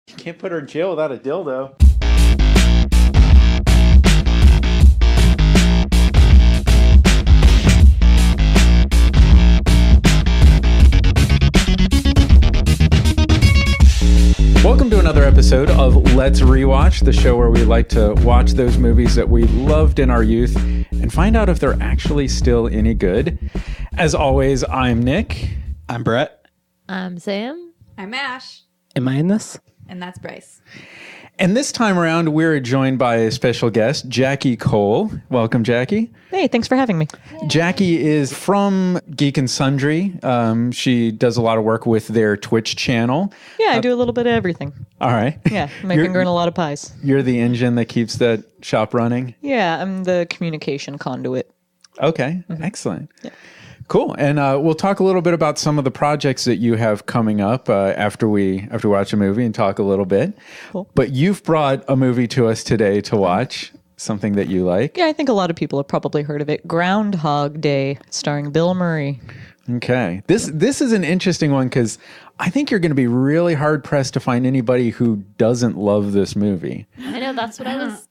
You can't put her in jail without a dildo. Welcome to another episode of Let's Rewatch, the show where we like to watch those movies that we loved in our youth and find out if they're actually still any good. As always, I'm Nick. I'm Bret. I'm Sam. I'm Ash. Am I in this? And that's Bryce. And this time around, we're joined by a special guest, Jackie Cole. Welcome, Jackie. Hey, thanks for having me. Jackie is from Geek and Sundry. She does a lot of work with their Twitch channel. Yeah, I do a little bit of everything. All right. Yeah, my finger in a lot of pies. You're the engine that keeps that shop running? Yeah, I'm the communication conduit. Okay, excellent. Yeah. Cool. And we'll talk a little bit about some of the projects that you have coming up after we watch a movie and talk a little bit. Cool. But you've brought a movie to us today to watch, something that you like. Yeah, I think a lot of people have probably heard of it. Groundhog Day, starring Bill Murray. Okay. This is an interesting one because I think you're going to be really hard-pressed to find anybody who doesn't love this movie. I know, that's what I was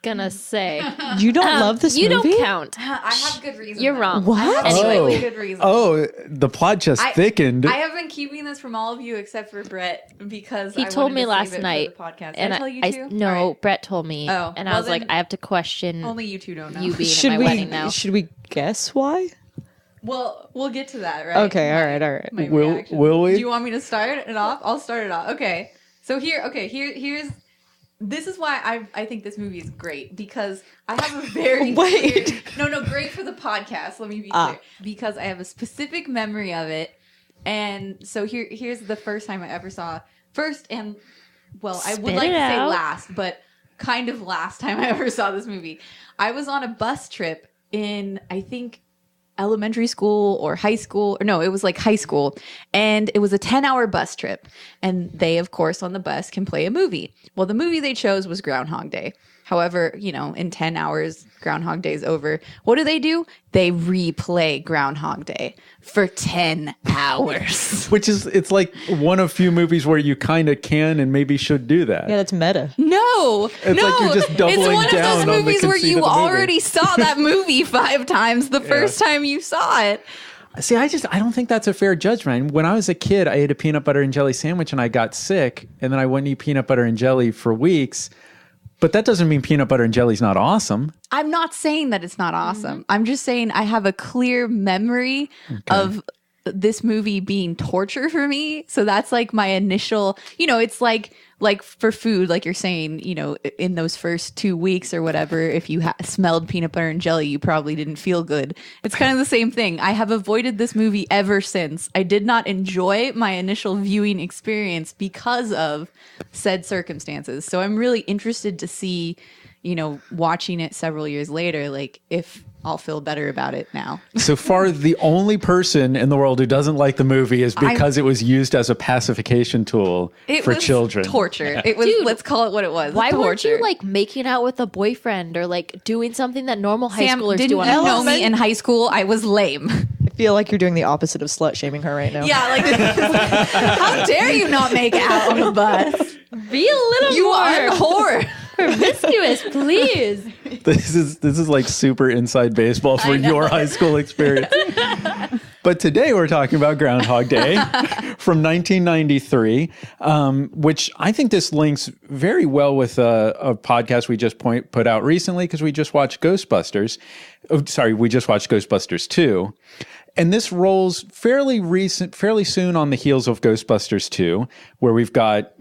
gonna say. You don't love this movie? You don't count. I have good reasons. You're wrong. What? Anyway, good reasons. Oh, the plot just thickened. I have been keeping this from all of you except for Brett because He told me last night. For the podcast. And Did I tell you too? no, All right. Brett told me. Oh, and well I was like, then I have to question Only you two don't know. you being at my wedding now. Should we guess why? Well, we'll get to that, right? Okay, all right. My Will reaction. we? Do you want me to start it off? I'll start it off. Okay. So here's this is why I think this movie is great because I have a very Wait. great for the podcast. Let me be clear because I have a specific memory of it, and so here's the first time I ever saw I would Spit like to it say out. last, but kind of last time I ever saw this movie. I was on a bus trip in I think elementary school or high school, or no, it was like high school, and it was a 10-hour bus trip, and they of course on the bus can play a movie. Well, the movie they chose was Groundhog Day. However, in 10 hours Groundhog Day is over. What do? They replay Groundhog Day for 10 hours. Which is, it's like one of few movies where you kind of can and maybe should do that. Yeah, that's meta. No, It's like you're just doubling it's one down of on those the movies where conceit you of the movie. already saw that movie 5 times the first time you saw it. See, I don't think that's a fair judgment. When I was a kid, I ate a peanut butter and jelly sandwich and I got sick, and then I wouldn't eat peanut butter and jelly for weeks. But that doesn't mean peanut butter and jelly's not awesome. I'm not saying that it's not awesome. I'm just saying I have a clear memory of this movie being torture for me. So that's like my initial, it's like for food, like you're saying, in those first 2 weeks or whatever, if you smelled peanut butter and jelly, you probably didn't feel good. It's kind of the same thing. I have avoided this movie ever since. I did not enjoy my initial viewing experience because of said circumstances. So I'm really interested to see, watching it several years later, like if I'll feel better about it now. So far, the only person in the world who doesn't like the movie is because it was used as a pacification tool for children. Torture. It was. Dude, let's call it what it was. Why weren't torture. you like making out with a boyfriend or like doing something that normal high Sam, schoolers didn't do on you a know bus? me in high school? I was lame. I feel like you're doing the opposite of slut shaming her right now. Yeah, like how dare you not make out on the bus? Be a little You more are a whore. promiscuous, please. This is like super inside baseball for your high school experience. But today we're talking about Groundhog Day from 1993, which I think this links very well with a podcast we just put out recently because we just watched Ghostbusters. Oh, sorry, we just watched Ghostbusters 2. And this rolls fairly soon on the heels of Ghostbusters 2, where we've got,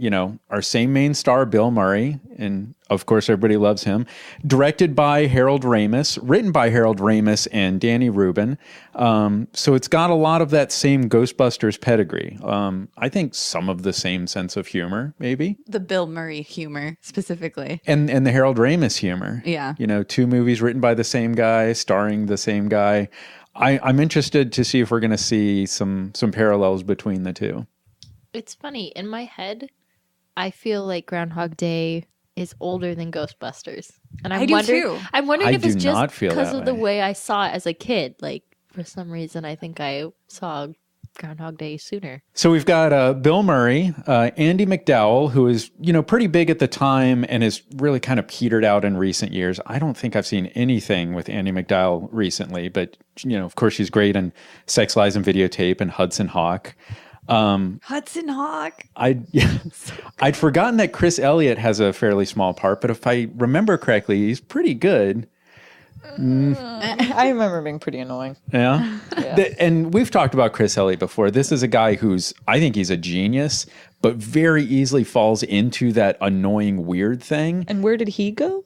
our same main star, Bill Murray, and of course everybody loves him, directed by Harold Ramis, written by Harold Ramis and Danny Rubin. So it's got a lot of that same Ghostbusters pedigree. I think some of the same sense of humor, maybe. The Bill Murray humor, specifically. And the Harold Ramis humor. Yeah. 2 movies written by the same guy, starring the same guy. I'm interested to see if we're going to see some parallels between the two. It's funny. In my head, I feel like Groundhog Day is older than Ghostbusters. And I do too. I'm wondering I if it's do not just feel because that of the way. way I saw it as a kid. Like, for some reason, I think I saw Groundhog Day sooner. So we've got Bill Murray, Andy McDowell, who is, pretty big at the time and has really kind of petered out in recent years. I don't think I've seen anything with Andy McDowell recently, but, of course, she's great in Sex, Lies, and Videotape and Hudson Hawk. Hudson Hawk. I'd forgotten that Chris Elliott has a fairly small part, but if I remember correctly, he's pretty good. I remember being pretty annoying. Yeah. And we've talked about Chris Elliott before. This is a guy I think he's a genius, but very easily falls into that annoying weird thing. And where did he go?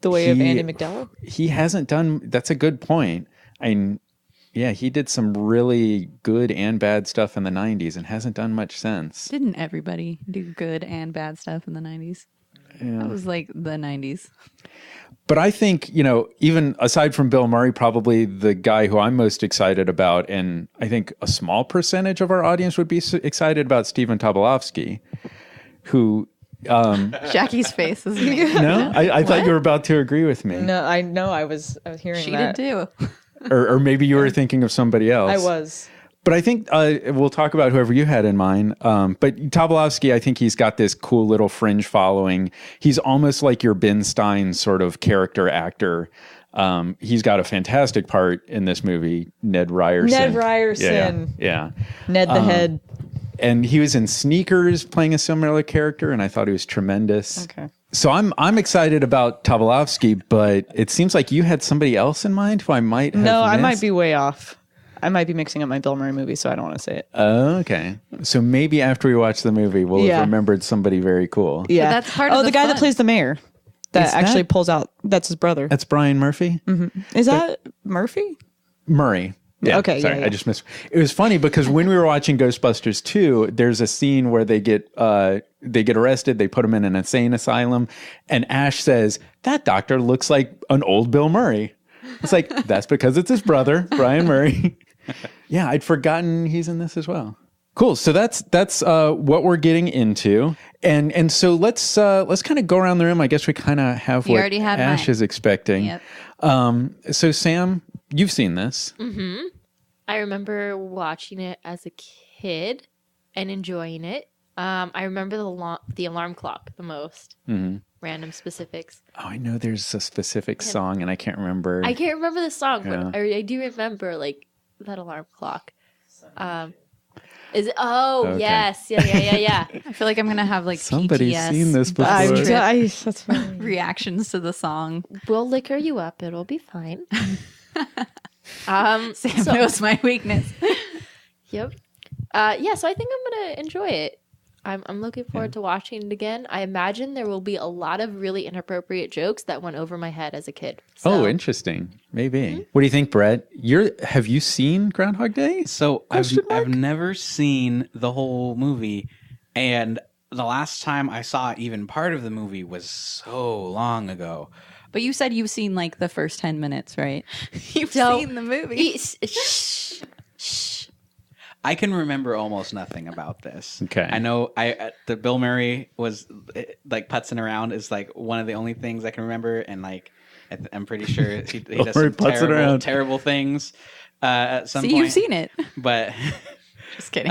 The way of Andy McDowell? He hasn't done, that's a good point. He did some really good and bad stuff in the 90s and hasn't done much since. Didn't everybody do good and bad stuff in the 90s? Yeah. That was like the 90s. But I think, even aside from Bill Murray, probably the guy who I'm most excited about, and I think a small percentage of our audience would be excited about, Stephen Tobolowsky, who... Jackie's face is amazing. No? I thought you were about to agree with me. No, I know. I was hearing that. She did too. Or maybe you were thinking of somebody else. I was. But I think we'll talk about whoever you had in mind. But Tobolowsky, I think he's got this cool little fringe following. He's almost like your Ben Stein sort of character actor. He's got a fantastic part in this movie, Ned Ryerson. Ned Ryerson. Yeah. Ned the Head. And he was in Sneakers playing a similar character, and I thought he was tremendous. Okay. So I'm excited about Tobolowsky, but it seems like you had somebody else in mind who I might have No, I missed. might be way off. I might be mixing up my Bill Murray movie, so I don't want to say it. Okay. So maybe after we watch the movie, we'll have remembered somebody very cool. Yeah. But that's part of the guy that plays the mayor. That Is actually that- pulls out. That's his brother. That's Brian Murphy? Mm-hmm. Is that Murphy? Murray. Yeah, Okay, sorry, yeah. I just missed. It was funny because when we were watching Ghostbusters 2, there's a scene where they get arrested, they put them in an insane asylum, and Ash says, "That doctor looks like an old Bill Murray." It's like, that's because it's his brother, Brian Murray. Yeah, I'd forgotten he's in this as well. Cool. So that's what we're getting into, and so let's kind of go around the room. I guess we kind of have You what already had Ash mine. is expecting. Yep. So Sam, you've seen this. Mm-hmm. I remember watching it as a kid and enjoying it. I remember the alarm clock the most. Mm-hmm. Random specifics. Oh, I know there's a specific song, and I can't remember. I can't remember the song, Yeah. but I do remember like that alarm clock. Is it? Oh, Okay. yes, yeah. I feel like I'm gonna have like Somebody's PTS seen this before. That's funny. reactions to the song. We'll liquor you up. It'll be fine. Sam knows my weakness. Yep. Yeah, so I think I'm gonna enjoy it. I'm looking forward to watching it again. I imagine there will be a lot of really inappropriate jokes that went over my head as a kid. So. Oh, interesting. Maybe. What do you think, Bret? Have you seen Groundhog Day? So Question mark? I've never seen the whole movie, and the last time I saw even part of the movie was so long ago. But you said you've seen like the first 10 minutes, right? You've So- seen the movie. Shh. I can remember almost nothing about this. Okay. I know the Bill Murray was like putzing around is like one of the only things I can remember, and like I'm pretty sure he does Murray some putzing around. terrible things at some So point. you've seen it. But Just kidding.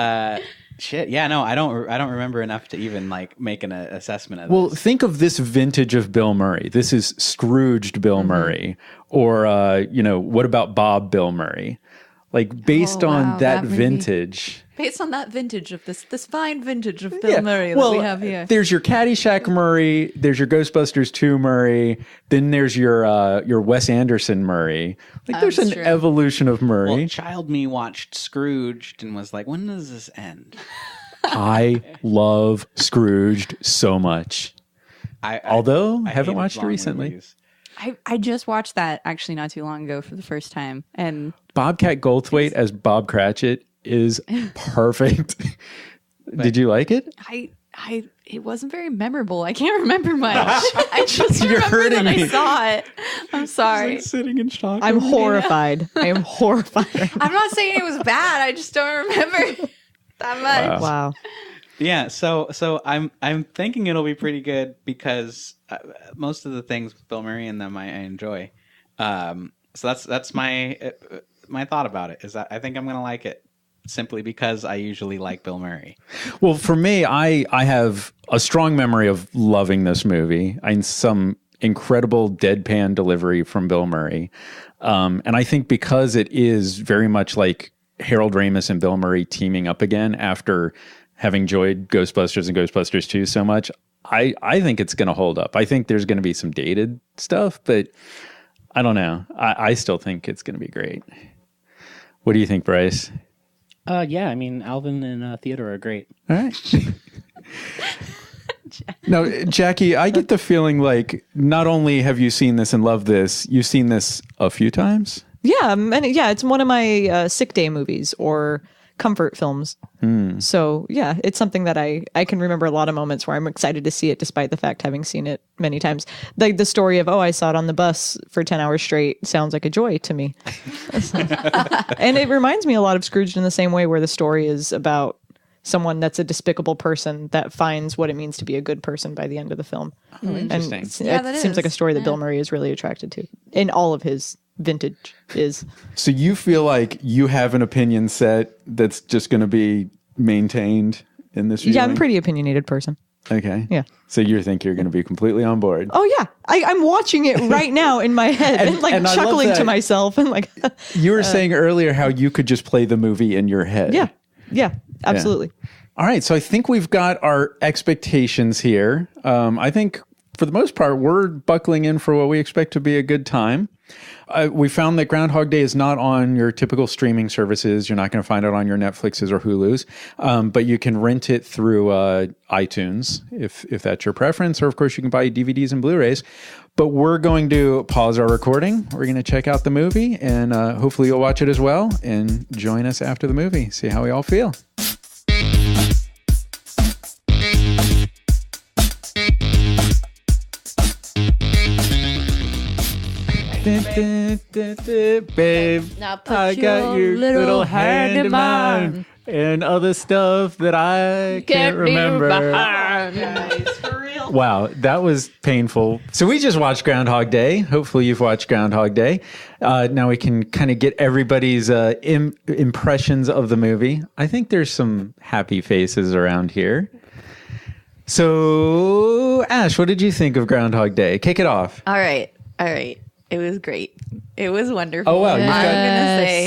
shit, yeah, no, I don't remember enough to even like make an assessment of Well, this. think of this vintage of Bill Murray. This is Scrooged Bill Murray. Or, what about Bob Bill Murray? Like, based Oh, on wow, that that movie. vintage. Based on that vintage of this fine vintage of Bill Murray that we have here. There's your Caddyshack Murray. There's your Ghostbusters 2 Murray. Then there's your Wes Anderson Murray. Like, there's an true. evolution of Murray. Well, child me watched Scrooged and was like, when does this end? I love Scrooged so much. Although I haven't hated watched it long recently. movies. I just watched that actually not too long ago for the first time. And Bobcat Goldthwait as Bob Cratchit is perfect. Did you like it? it wasn't very memorable. I can't remember much. I just You're remember hurting that me. I saw it. I'm sorry. Sitting in shock. I'm horrified. I am horrified. I'm not saying it was bad. I just don't remember that much. Wow. Yeah, so I'm thinking it'll be pretty good because most of the things with Bill Murray in them I enjoy. So that's my thought about it. Is that I think I'm gonna like it. simply because I usually like Bill Murray. Well, for me, I have a strong memory of loving this movie. Some incredible deadpan delivery from Bill Murray. And I think because it is very much like Harold Ramis and Bill Murray teaming up again after having enjoyed Ghostbusters and Ghostbusters 2 so much, I think it's going to hold up. I think there's going to be some dated stuff, but I don't know. I still think it's going to be great. What do you think, Bryce? Yeah, I mean, Alvin and Theodore are great. All right. Now, Jackie, I get the feeling like not only have you seen this and loved this, you've seen this a few times. Yeah, it's one of my sick day movies or comfort films. So yeah, it's something that I can remember a lot of moments where I'm excited to see it despite the fact having seen it many times. Like the story of, I saw it on the bus for 10 hours straight sounds like a joy to me. And it reminds me a lot of Scrooged in the same way, where the story is about someone that's a despicable person that finds what it means to be a good person by the end of the film. Oh, interesting. And it seems like a story that Bill Murray is really attracted to in all of his vintage is. So you feel like you have an opinion set that's just going to be maintained in this viewing? Yeah, I'm a pretty opinionated person. Okay. Yeah. So you think you're going to be completely on board? Oh yeah, I'm watching it right now in my head and and I love chuckling to that. myself and like. You were saying earlier how you could just play the movie in your head. Yeah, absolutely. All right. So I think we've got our expectations here. I think for the most part, we're buckling in for what we expect to be a good time. We found that Groundhog Day is not on your typical streaming services. You're not going to find it on your Netflixes or Hulus, but you can rent it through iTunes if that's your preference, or of course you can buy DVDs and Blu-rays. But we're going to pause our recording. We're going to check out the movie, and hopefully you'll watch it as well and join us after the movie. See how we all feel. Babe, Now put I got your little hand in mine and other stuff that I can't remember. Wow, that was painful. So we just watched Groundhog Day. Hopefully you've watched Groundhog Day. Now we can kind of get everybody's impressions of the movie. I think there's some happy faces around here. So, Ash, what did you think of Groundhog Day? Kick it off. All right. It was great. It was wonderful. Oh, wow. I'm got- going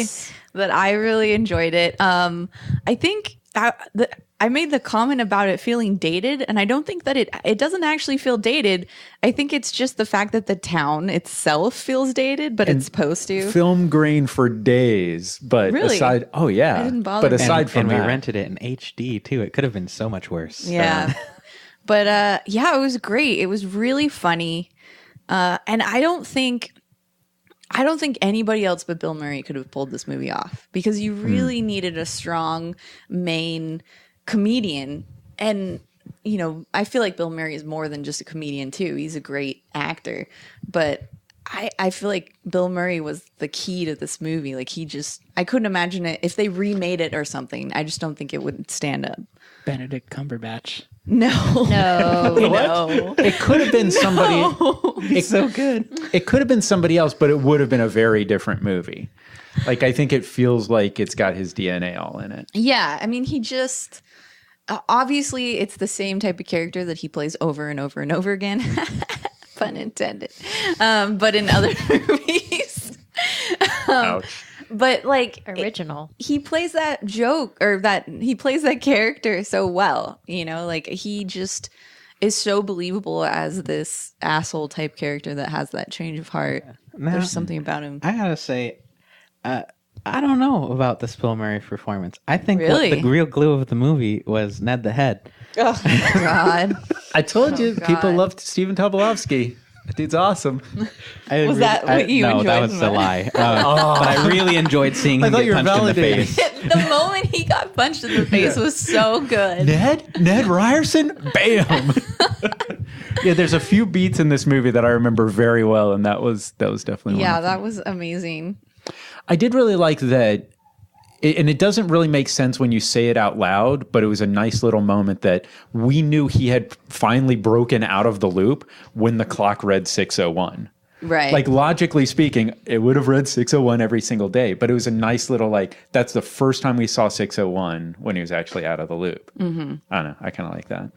to say that I really enjoyed it. I think I made the comment about it feeling dated, and I don't think that it doesn't actually feel dated. I think it's just the fact that the town itself feels dated, but it's supposed to. Film grain for days, but Really? aside, oh yeah, I didn't bother but me. aside from and we that, rented it in HD too. It could have been so much worse. Yeah. But yeah, it was great. It was really funny. And I don't think anybody else but Bill Murray could have pulled this movie off, because you really needed a strong main comedian. And, you know, I feel like Bill Murray is more than just a comedian too. He's a great actor, but I feel like Bill Murray was the key to this movie. Like I couldn't imagine it if they remade it or something. I just don't think it would stand up. Benedict Cumberbatch. No. No. it could have been somebody. It's so good. It could have been somebody else, but it would have been a very different movie. Like, I think it feels like it's got his DNA all in it. Yeah, I mean, he just obviously it's the same type of character that he plays over and over and over again. Pun intended. But in other movies. Ouch. But like Original. he plays that joke, or he plays that character so well, you know, like he just is so believable as this asshole type character that has that change of heart. Now, There's something about him. I gotta say, I don't know about this Bill Murray performance. I think Really? what the real glue of the movie was Ned the Head. Oh God. I told you, God. people loved Stephen Tobolowsky. That dude's awesome. Was that what you no, enjoyed that was the a most? lie. But I really enjoyed seeing I him thought get you were punched in the validating. face. The moment he got punched in the face was so good. Ned Ryerson, bam. Yeah, there's a few beats in this movie that I remember very well, and that was definitely one. Yeah, of them. that was amazing. I did really like that, and it doesn't really make sense when you say it out loud, but it was a nice little moment that we knew he had finally broken out of the loop when the clock read 6:01. Right. Like logically speaking, it would have read 601 every single day, but it was a nice little like, that's the first time we saw 601 when he was actually out of the loop. Mm-hmm. I don't know. I kind of like that.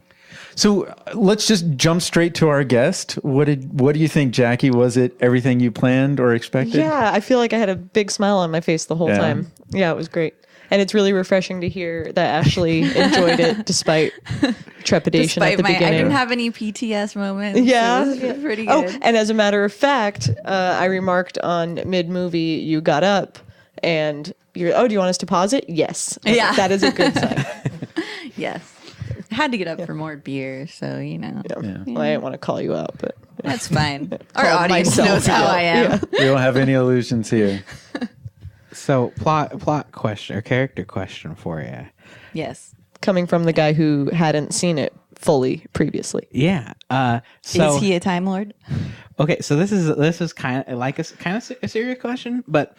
So let's just jump straight to our guest. What do you think, Jackie? Was it everything you planned or expected? Yeah, I feel like I had a big smile on my face the whole time. Yeah, it was great. And it's really refreshing to hear that Ashley enjoyed it despite trepidation at the beginning. I didn't have any PTS moments. Yeah. So it was pretty good. Oh, and as a matter of fact, I remarked on mid-movie, you got up and you're, do you want us to pause it? Yes. Yeah. That is a good sign. Yes. I had to get up for more beer, so, you know. Yeah. Well, I didn't want to call you out, but That's fine. Our Called audience myself knows how out. I am. Yeah. We don't have any illusions here. So plot question or character question for you. Yes. Coming from the guy who hadn't seen it fully previously. Yeah. So Is he a Time Lord? okay, so this is kind of like a serious question, but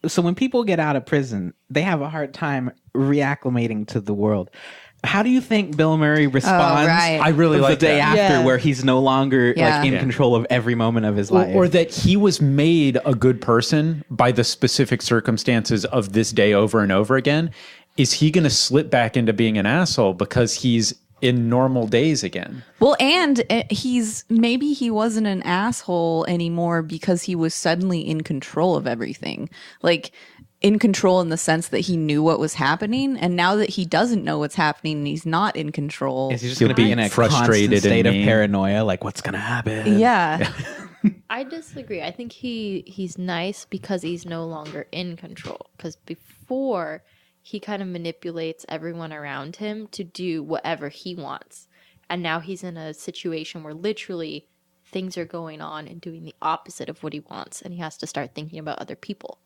so when people get out of prison, they have a hard time reacclimating to the world. How do you think Bill Murray responds? right. I really the like day that. after, Yeah. where he's no longer Yeah. like in Yeah. control of every moment of his life, Or that he was made a good person by the specific circumstances of this day over and over again. Is he going to slip back into being an asshole because he's in normal days again? Well, and maybe he wasn't an asshole anymore because he was suddenly in control of everything. Like, in control in the sense that he knew what was happening, and now that he doesn't know what's happening and he's not in control. is he just He'll going to be be in a frustrated constant state and of mean. paranoia? Like, what's going to happen? Yeah. I disagree. I think he's nice because he's no longer in control. Because before, he kind of manipulates everyone around him to do whatever he wants. And now he's in a situation where literally things are going on and doing the opposite of what he wants. And he has to start thinking about other people.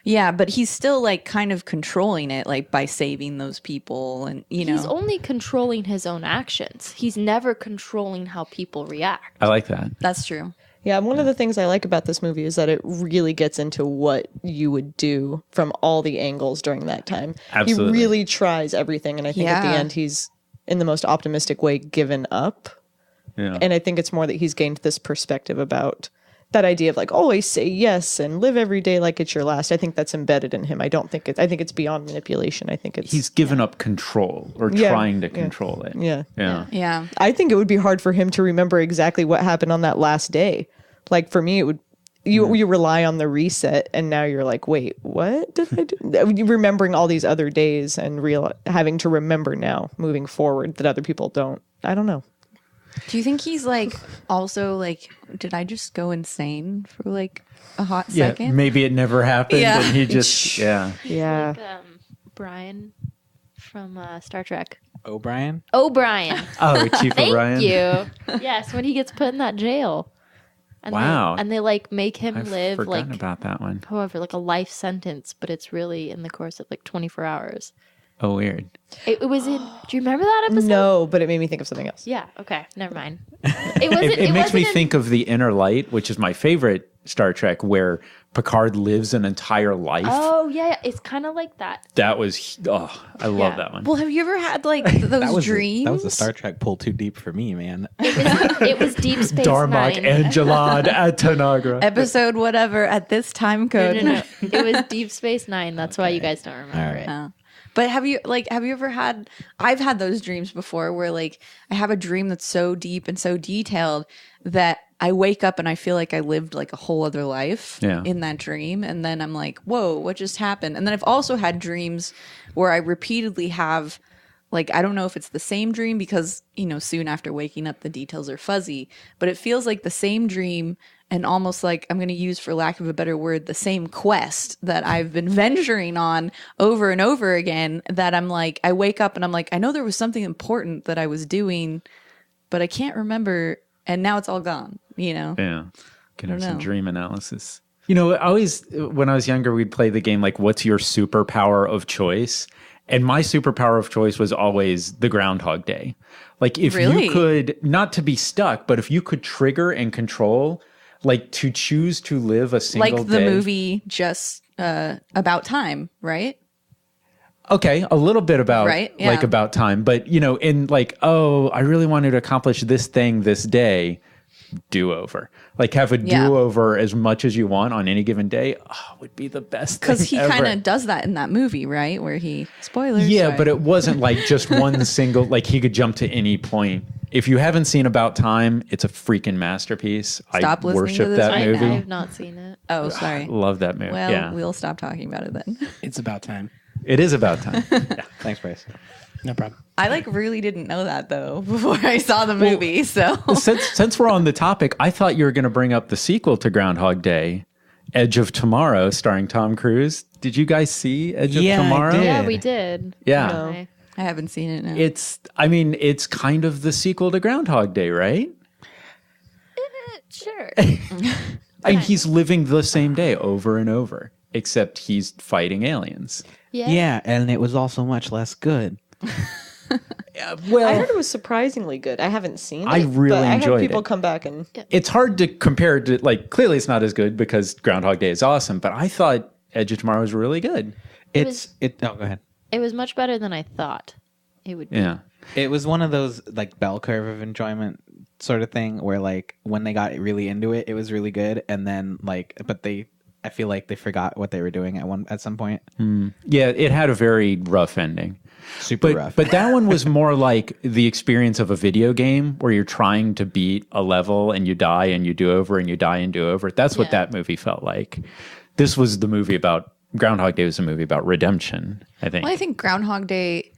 Yeah, but he's still like kind of controlling it, like by saving those people, and you know. He's only controlling his own actions. He's never controlling how people react. I like that. That's true. Yeah, one of the things I like about this movie is that it really gets into what you would do from all the angles during that time. Absolutely. He really tries everything, and I think at the Yeah. end he's, in the most optimistic way, given up. Yeah. And I think it's more that he's gained this perspective about that idea of like always say yes and live every day like it's your last. I think that's embedded in him. I think it's beyond manipulation. I think it's He's given up control or Yeah. trying to control it. Yeah. Yeah. Yeah. I think it would be hard for him to remember exactly what happened on that last day. Like for me, it would. You rely on the reset, and now you're like, wait, what did I do? You remembering all these other days and having to remember now, moving forward, that other people don't. I don't know. Do you think he's like also like, did I just go insane for like a hot Yeah, second? maybe it never happened Yeah. and he just, yeah. Yeah. Like, Brian from Star Trek. O'Brien? O'Brien. Oh, Chief Thank O'Brien? you. Yes, when he gets put in that jail. And Wow. they like make him I've live forgotten like about that one. however like a life sentence, but it's really in the course of like 24 hours. Oh, weird. It was in. Do you remember that episode? No, but it made me think of something else. Yeah. Okay. Never mind. It wasn't. It makes me wasn't in- think of The Inner Light, which is my favorite Star Trek, where Picard lives an entire life. Oh yeah, it's kind of like that. That was, I love Yeah. that one. Well, have you ever had like those dreams? That was a Star Trek pull too deep for me, man. It was Deep Space Darmok Nine. Angelad Atanagra. Episode whatever at this time No, code. no, no. It was Deep Space Nine. That's why you guys don't remember. All right. Oh. But have you ever had, I've had those dreams before where like I have a dream that's so deep and so detailed that I wake up and I feel like I lived like a whole other life Yeah. in that dream. And then I'm like, whoa, what just happened? And then I've also had dreams where I repeatedly have, like, I don't know if it's the same dream because, you know, soon after waking up, the details are fuzzy, but it feels like the same dream and almost like, I'm going to use, for lack of a better word, the same quest that I've been venturing on over and over again, that I'm like, I wake up and I'm like, I know there was something important that I was doing, but I can't remember. And now it's all gone, you know? Yeah. Can have don't some know. dream analysis. You know, I always, when I was younger, we'd play the game like, what's your superpower of choice? And my superpower of choice was always the Groundhog Day. Like, if Really? you could, not to be stuck, but if you could trigger and control, like to choose to live a single Like the day. movie just About Time, right? Okay, a little bit about Right, yeah. like about time, but you know, in like, oh, I really wanted to accomplish this thing this day. do-over. Like have a do-over as much as you want on any given day would be the best thing Because he ever. kind of does that in that movie, right? Where he spoilers. Yeah, sorry. but it wasn't like just one single, like he could jump to any point. If you haven't seen About Time, it's a freaking masterpiece. Stop I listening worship to this that right movie. now. I have not seen it. Oh, sorry. Love that movie. Well, yeah. we'll stop talking about it then. It's about time. It is about time. Thanks, Bryce. No problem. I like really didn't know that though before I saw the movie. So Since we're on the topic, I thought you were going to bring up the sequel to Groundhog Day, Edge of Tomorrow, starring Tom Cruise. Did you guys see Edge Yeah, of I Tomorrow? did. Yeah, we did. Yeah. No. I haven't seen it now. It's kind of the sequel to Groundhog Day, right? Sure. I mean, he's living the same day over and over, except he's fighting aliens. Yeah, and it was also much less good. Well, I heard it was surprisingly good. I haven't seen it. I really but I enjoyed had people it. come back and it's hard to compare it to, like, clearly it's not as good because Groundhog Day is awesome, but I thought Edge of Tomorrow was really good. Oh, go ahead. It was much better than I thought it would be. Yeah. It was one of those like bell curve of enjoyment sort of thing where like when they got really into it, it was really good, and then I feel like they forgot what they were doing at some point. Yeah, it had a very rough ending. Super rough. But that one was more like the experience of a video game where you're trying to beat a level and you die and you do over and you die and do over. That's what Yeah. that movie felt like. This was the movie about Groundhog Day was a movie about redemption, I think. Well, I think Groundhog Day,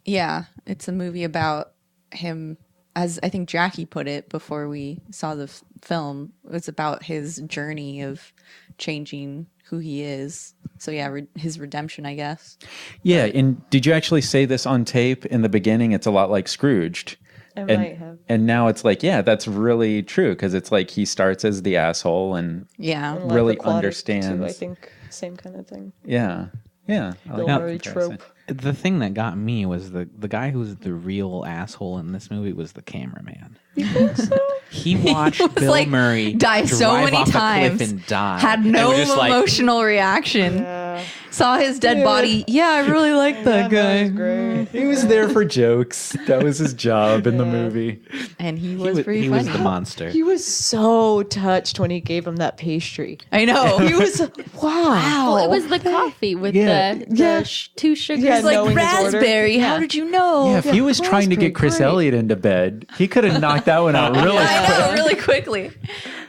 yeah, it's a movie about him, as I think Jackie put it before we saw the film. It's about his journey of changing who he is. So yeah, his redemption, I guess. Yeah, and did you actually say this on tape in the beginning? It's a lot like Scrooged. I might have. And now it's like, yeah, that's really true because it's like he starts as the asshole and Yeah. Life really Aquatic, understands. too, I think same kind of thing. Yeah. Yeah. I like that Doyle-murray comparison. trope. The thing that got me was the guy who's the real asshole in this movie was the cameraman. You think so? He watched was Bill like, Murray die so drive many off a cliff times, and die. Had no And we're just like, emotional reaction. Yeah. Saw his dead body. Yeah, I really like that guy. Great. He was there for jokes. That was his job in the movie. And he was pretty he funny. was the monster. He was so touched when he gave him that pastry. I know. He was wow. Well, it was the coffee with Yeah. the two sugars. Yeah, It's like knowing his order. raspberry. How did you know? Yeah, if he was trying to get Chris great. Elliott into bed, he could have knocked that one out really I quick. know, really quickly.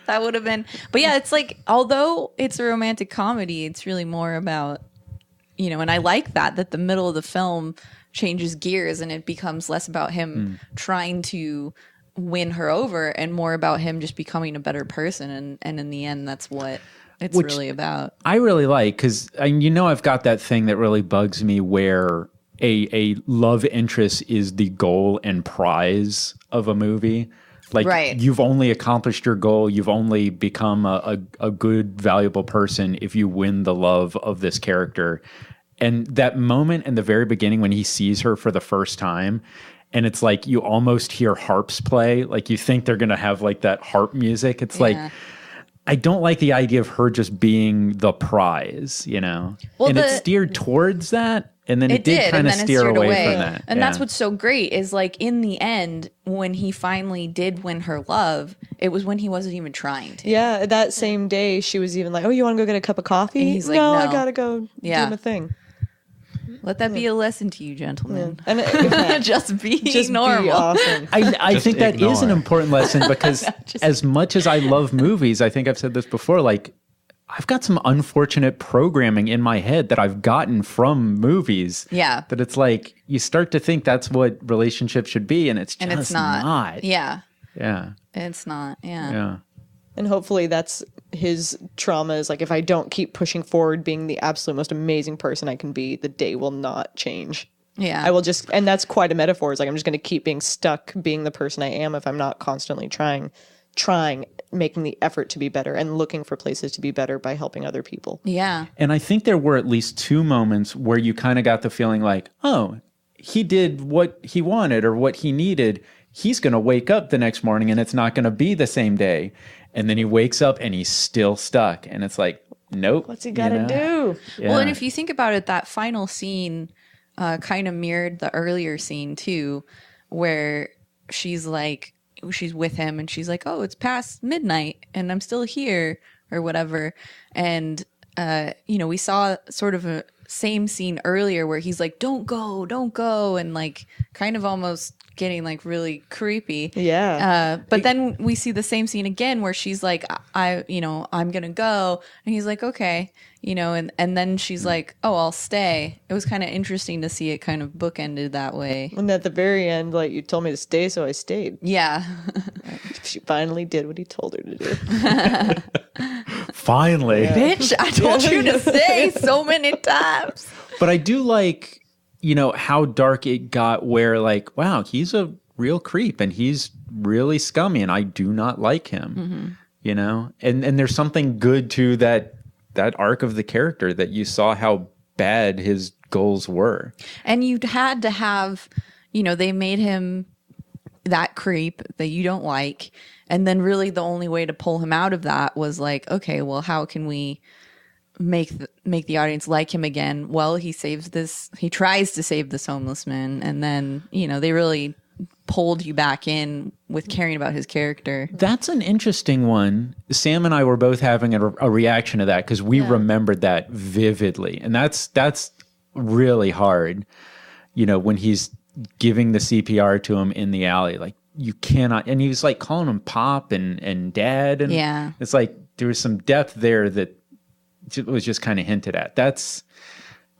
That would have been. But yeah, it's like, although it's a romantic comedy, it's really more about, and I like that the middle of the film changes gears and it becomes less about him trying to win her over and more about him just becoming a better person. And in the end, that's what it's Which- really about. I really like because I've got that thing that really bugs me where a love interest is the goal and prize of a movie. Like Right. you've only accomplished your goal. You've only become a good, valuable person if you win the love of this character. And that moment in the very beginning when he sees her for the first time, and it's like you almost hear harps play. Like you think they're going to have like that harp music. It's like, I don't like the idea of her just being the prize, Well, and it steered towards that. And then it did kind of steer away from that. And that's what's so great is like in the end, when he finally did win her love, it was when he wasn't even trying to. Yeah, that same day she was even like, "Oh, you want to go get a cup of coffee?" And he's like, "No, I "No." gotta go Yeah. do my thing." Let that be a lesson to you, gentlemen. And Just be just normal. be awesome. I Just think that is an ignore. important lesson because as much as I love movies, I think I've said this before, like I've got some unfortunate programming in my head that I've gotten from movies. Yeah. That it's like you start to think that's what relationships should be and it's just And it's not. Yeah. Yeah. It's not. Yeah. Yeah. And hopefully that's his trauma is like, if I don't keep pushing forward being the absolute most amazing person I can be, the day will not change. Yeah. I will just, and that's quite a metaphor. It's like, I'm just going to keep being stuck being the person I am if I'm not constantly trying, making the effort to be better and looking for places to be better by helping other people. Yeah. And I think there were at least two moments where you kind of got the feeling like, oh, he did what he wanted or what he needed. He's going to wake up the next morning and it's not going to be the same day. And then he wakes up and he's still stuck. And it's like, nope. What's he got to do? Yeah. Well, and if you think about it, that final scene kind of mirrored the earlier scene too, where she's like, she's with him and she's like, oh, it's past midnight and I'm still here or whatever. And we saw sort of a same scene earlier where he's like, don't go, and like kind of almost getting like really creepy. Yeah. But then we see the same scene again where she's like, I'm gonna go, and he's like, okay, and then she's like, oh, I'll stay. It was kind of interesting to see it kind of bookended that way. And at the very end, like, you told me to stay, so I stayed. Yeah. She finally did what he told her to do. Finally. Bitch, I told you to stay so many times. But I do like, how dark it got where like, wow, he's a real creep and he's really scummy and I do not like him, and there's something good to that arc of the character that you saw how bad his goals were. And you had to have, they made him that creep that you don't like. And then really the only way to pull him out of that was like, okay, well, how can we make the audience like him again? Well, he tries to save this homeless man. And then, they really pulled you back in with caring about his character. That's an interesting one. Sam and I were both having a reaction to that because we remembered that vividly. And that's really hard, when he's giving the CPR to him in the alley. Like, you cannot, and he was like calling him Pop and Dad. And it's like there was some depth there that was just kind of hinted at. That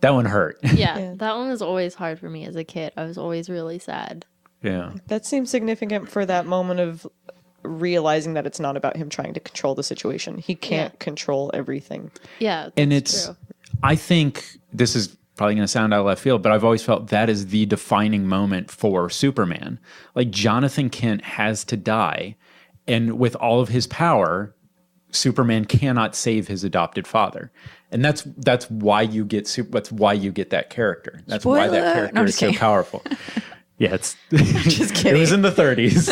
one hurt. Yeah, that one was always hard for me as a kid. I was always really sad. Yeah. That seems significant for that moment of realizing that it's not about him trying to control the situation. He can't control everything. Yeah. And it's true. I think this is probably going to sound out of left field, but I've always felt that is the defining moment for Superman. Like, Jonathan Kent has to die, and with all of his power, Superman cannot save his adopted father. And that's why you get that character. That's Spoiler. Why that character is so powerful. Yeah, it's just kidding. It was in the 30s.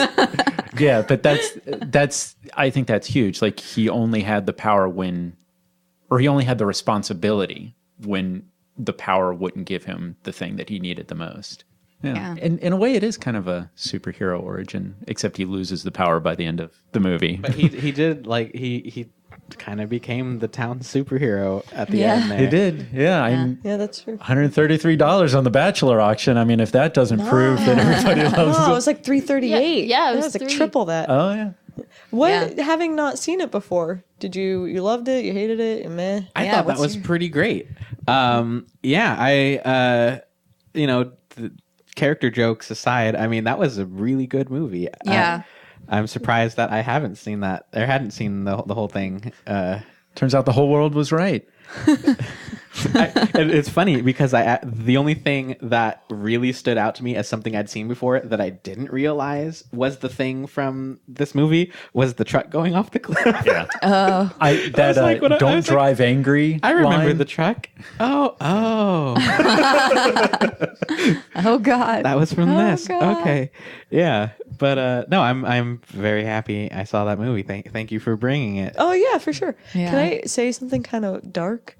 Yeah, but that's I think that's huge. Like, he only had the power he only had the responsibility when the power wouldn't give him the thing that he needed the most. Yeah. And in a way, it is kind of a superhero origin, except he loses the power by the end of the movie. But he did, like, he kind of became the town superhero at the end there. He did. Yeah, that's true. $133 on the Bachelor auction. I mean, if that doesn't prove that everybody loves it was like $338. Yeah, it was like triple that. Oh, yeah. Having not seen it before, did you loved it? You hated it? Meh? I thought that was pretty great. The character jokes aside, I mean, that was a really good movie. Yeah. I'm surprised that I haven't seen that. I hadn't seen the whole thing. Turns out the whole world was right. It's funny because the only thing that really stood out to me as something I'd seen before that I didn't realize was the thing from this movie was the truck going off the cliff. Yeah. Don't drive angry. I remember line. the truck. Oh. Oh God. That was from this. God. Okay. Yeah. But no, I'm very happy I saw that movie. Thank you for bringing it. Oh yeah, for sure. Yeah. Can I say something kind of dark?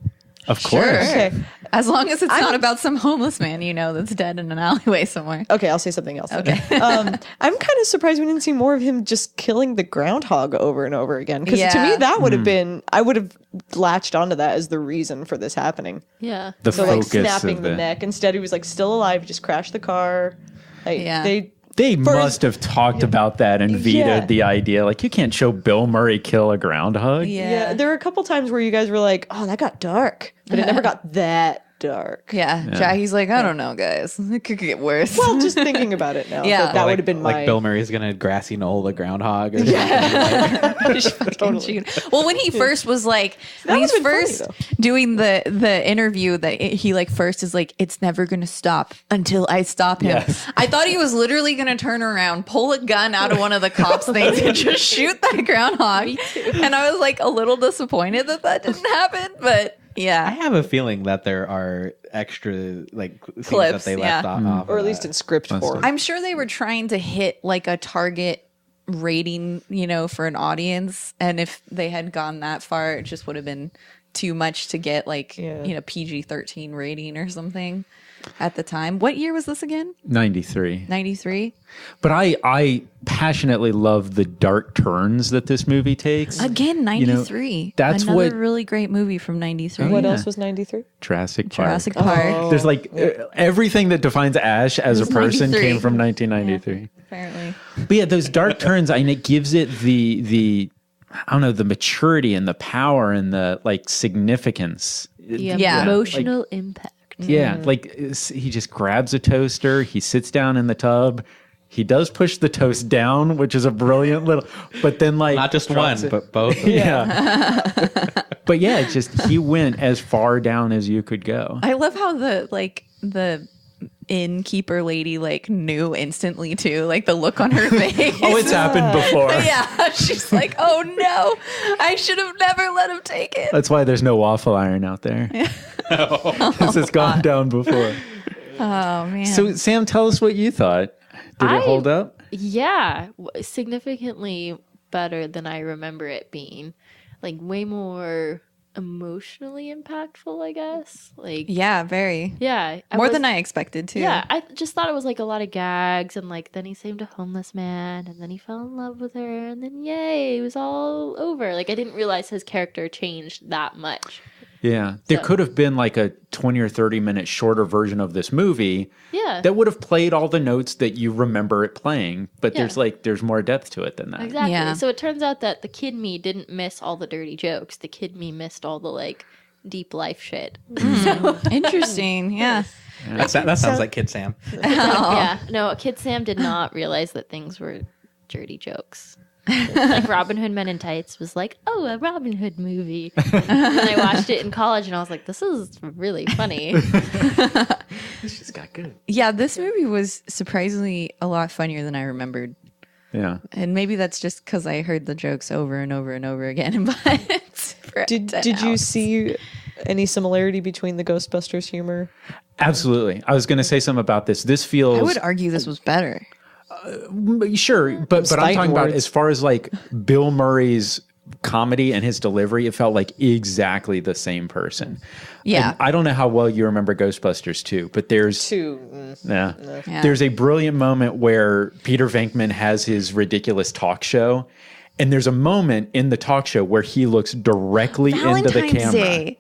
Of course. Sure. Okay. As long as it's not about some homeless man, that's dead in an alleyway somewhere. Okay, I'll say something else. Okay. I'm kind of surprised we didn't see more of him just killing the groundhog over and over again. Because to me, that would have been, I would have latched onto that as the reason for this happening. Yeah. The So focus like snapping of the neck. Instead, he was like still alive, just crashed the car. Like, They must have talked about that and vetoed the idea. Like, you can't show Bill Murray kill a groundhog. Yeah. There were a couple times where you guys were like, oh, that got dark. But it never got that dark. Yeah. Jackie's like, I don't know, guys. It could get worse. Well, just thinking about it now. Yeah. That would have been like Bill Murray's gonna grassy knoll the groundhog. Or Just fucking shoot. Well, when he first was like, when he's first doing the interview, that he like first is like, it's never gonna stop until I stop him. Yes. I thought he was literally gonna turn around, pull a gun out of one of the cops' things, and just shoot that groundhog. And I was like a little disappointed that didn't happen, but. Yeah, I have a feeling that there are extra like clips that they left off, or at least in script form. I'm sure they were trying to hit like a target rating, for an audience, and if they had gone that far, it just would have been too much to get like PG-13 rating or something. at the time. What year was this again? 93. 93? But I passionately love the dark turns that this movie takes. Again, 93. that's Another what- really great movie from 93. What yeah. else was 93? Jurassic Park. Jurassic Park. There's like everything that defines Ash as a was person 93. came from 1993. Apparently. But yeah, those dark turns, I mean, it gives it the I don't know, the maturity and the power and the like significance. Yeah. Emotional impact. Yeah, like he just grabs a toaster, he sits down in the tub, he does push the toast down, which is a brilliant little, but then like Not just one, drops it. but both. Yeah. But yeah, it's just he went as far down as you could go. I love how the innkeeper lady like knew instantly too, like the look on her face. Oh, it's happened before. Yeah, she's like, oh no, I should have never let him take it. That's why there's no waffle iron out there. This has gone down before. Oh man. So Sam, tell us what you thought. Did it hold up? Yeah, significantly better than I remember it being. Like way more emotionally impactful, I guess. Like yeah, very. yeah, More than I expected too. Yeah, I just thought it was like a lot of gags, and like then he saved a homeless man, and then he fell in love with her, and then yay, it was all over. Like I didn't realize his character changed that much. Yeah. There So- could have been like a 20 or 30 minute shorter version of this movie Yeah, that would have played all the notes that you remember it playing, but Yeah. there's more depth to it than that. exactly. Yeah. So it turns out that the kid me didn't miss all the dirty jokes. The kid me missed all the like deep life shit. Interesting. Yeah. That sounds like Kid Sam. Yeah, no, Kid Sam did not realize that things were dirty jokes. Like Robin Hood Men in Tights was like, oh, a Robin Hood movie. And I watched it in college and I was like, this is really funny. This just got good. Yeah, this movie was surprisingly a lot funnier than I remembered. Yeah. And maybe that's just because I heard the jokes over and over and over again. But Did you see any similarity between the Ghostbusters humor? Absolutely. I was going to say something about this. This feels I would argue this was better. sure, but I'm Fighting talking about words. as far as like Bill Murray's comedy and his delivery, it felt like exactly the same person. Yeah. And I don't know how well you remember Ghostbusters 2, but there's Yeah. there's a brilliant moment where Peter Venkman has his ridiculous talk show, and there's a moment in the talk show where he looks directly into the camera. Day.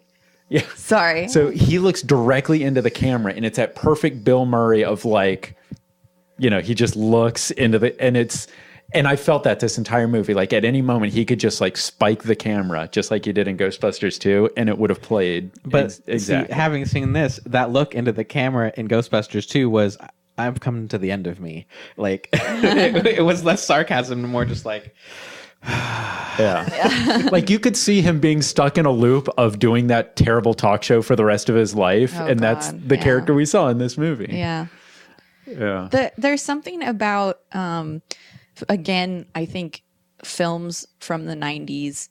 Yeah. Sorry. So he looks directly into the camera, and it's that perfect Bill Murray of like, you know, he just looks into the, and I felt that this entire movie, like at any moment he could just like spike the camera, just like he did in Ghostbusters 2, and it would have played. But exactly. see, having seen this, that look into the camera in Ghostbusters 2 was, I'm coming to the end of me. Like, it was less sarcasm, more just like, Yeah. Like you could see him being stuck in a loop of doing that terrible talk show for the rest of his life. Oh, and that's God. the Yeah. character we saw in this movie. Yeah. Yeah. There's something about, again, I think films from the 90s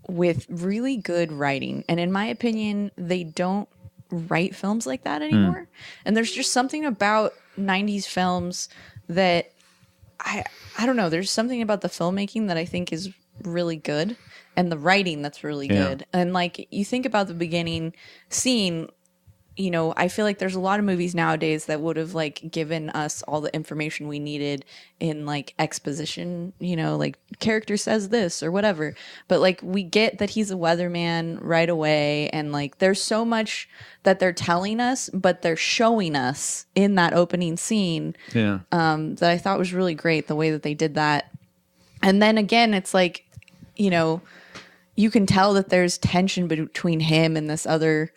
with really good writing. And in my opinion, they don't write films like that anymore. And there's just something about 90s films that I don't know. There's something about the filmmaking that I think is really good and the writing that's really Yeah. good. And like you think about the beginning scene, you know, I feel like there's a lot of movies nowadays that would have like given us all the information we needed in like exposition, you know, like character says this or whatever. But like we get that he's a weatherman right away, and like there's so much that they're telling us, but they're showing us in that opening scene Yeah. that I thought was really great, the way that they did that. And then again, it's like, you know, you can tell that there's tension between him and this other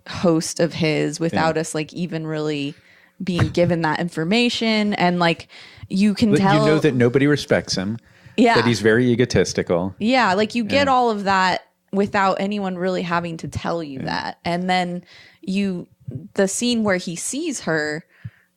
host of his without us like even really being given that information. And like you can But tell, you know that nobody respects him. Yeah. That he's very egotistical. yeah, like you get all of that without anyone really having to tell you that. And then the scene where he sees her,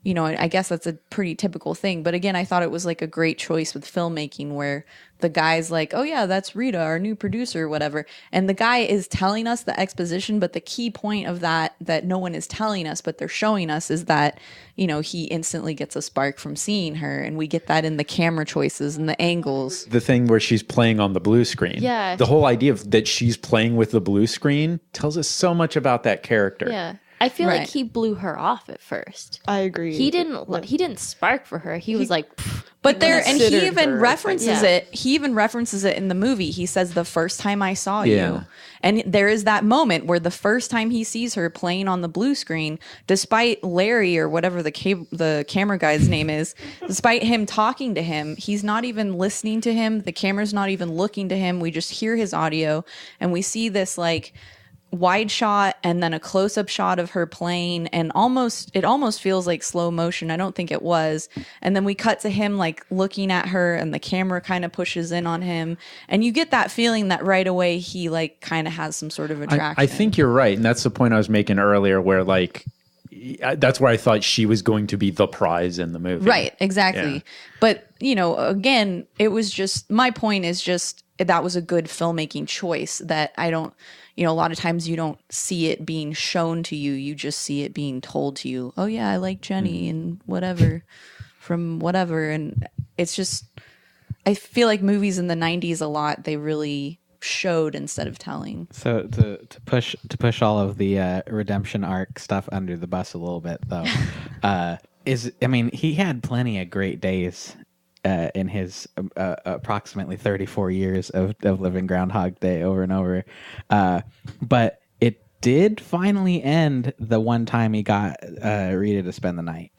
you know, I guess that's a pretty typical thing. But again, I thought it was like a great choice with filmmaking where the guy's like, oh yeah, that's Rita, our new producer or whatever. And the guy is telling us the exposition, but the key point of that no one is telling us, but they're showing us is that, you know, he instantly gets a spark from seeing her. And we get that in the camera choices and the angles. The thing where she's playing on the blue screen. Yeah. The whole idea of that she's playing with the blue screen tells us so much about that character. Yeah. I feel Right. like he blew her off at first. I agree. He didn't spark for her. He was like, "Pfft." But there, and he considered even her, references yeah. it. He even references it in the movie. He says, "The first time I saw Yeah. you," and there is that moment where the first time he sees her playing on the blue screen, despite Larry or whatever the camera guy's name is, despite him talking to him, he's not even listening to him. The camera's not even looking to him. We just hear his audio, and we see this like wide shot and then a close-up shot of her playing, and it almost feels like slow motion. I don't think it was. And then we cut to him like looking at her, and the camera kind of pushes in on him, and you get that feeling that right away he like kind of has some sort of attraction. I think you're right, and that's the point I was making earlier, where like that's where I thought she was going to be the prize in the movie. Right, exactly. Yeah. But, again, it was just, my point is just that was a good filmmaking choice that I don't, a lot of times you don't see it being shown to you. You just see it being told to you. Oh, yeah, I like Jenny and whatever from whatever. And it's just, I feel like movies in the 90s a lot, they really showed instead of telling. So to push all of the redemption arc stuff under the bus a little bit, though, he had plenty of great days in his approximately 34 years of living Groundhog Day over and over, but it did finally end the one time he got Rita to spend the night.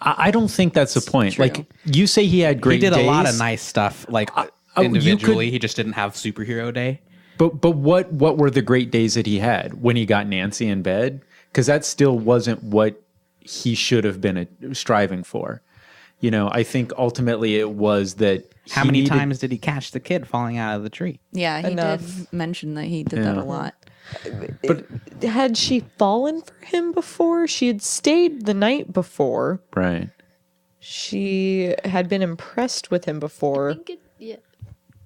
I don't think that's the point. true. Like you say, he had great. He did days. a lot of nice stuff, like individually. He just didn't have superhero day. But what were the great days that he had when he got Nancy in bed? Because that still wasn't what he should have been striving for. I think ultimately it was that. How many times did he catch the kid falling out of the tree? Yeah, he Enough. did mention that he did that a lot. But Had she fallen for him before? She had stayed the night before. right. She had been impressed with him before.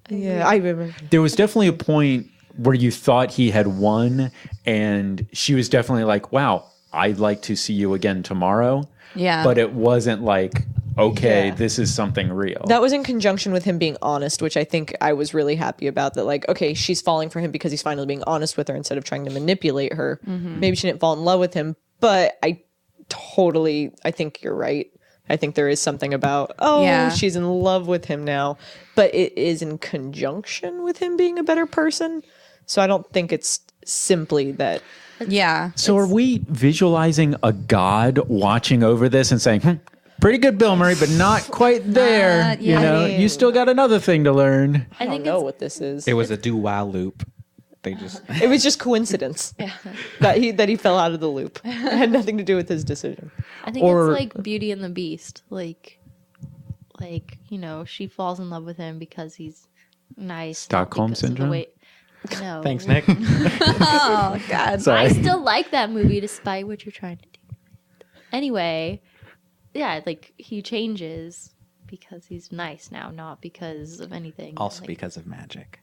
Yeah, I remember. There was definitely a point where you thought he had won, and she was definitely like, "Wow, I'd like to see you again tomorrow." Yeah. But it wasn't like, okay, Yeah. this is something real. That was in conjunction with him being honest, which I think I was really happy about. That, like, okay, she's falling for him because he's finally being honest with her instead of trying to manipulate her. Maybe she didn't fall in love with him, but I think you're right. I think there is something about, Yeah. she's in love with him now, but it is in conjunction with him being a better person. So I don't think it's simply that. Yeah. So are we visualizing a god watching over this and saying, pretty good, Bill Murray, but not quite there. yeah. I mean- You still got another thing to learn. I don't know what this is. It was a do-while loop. They just It was just coincidence that he fell out of the loop. It had nothing to do with his decision. I think Or- it's like Beauty and the Beast. Like she falls in love with him because he's nice. not Stockholm because of the Syndrome? way- No. thanks, Nick. Oh, God. Sorry. I still like that movie despite what you're trying to do. Anyway, yeah, like he changes because he's nice now, not because of anything. Also like, because of magic.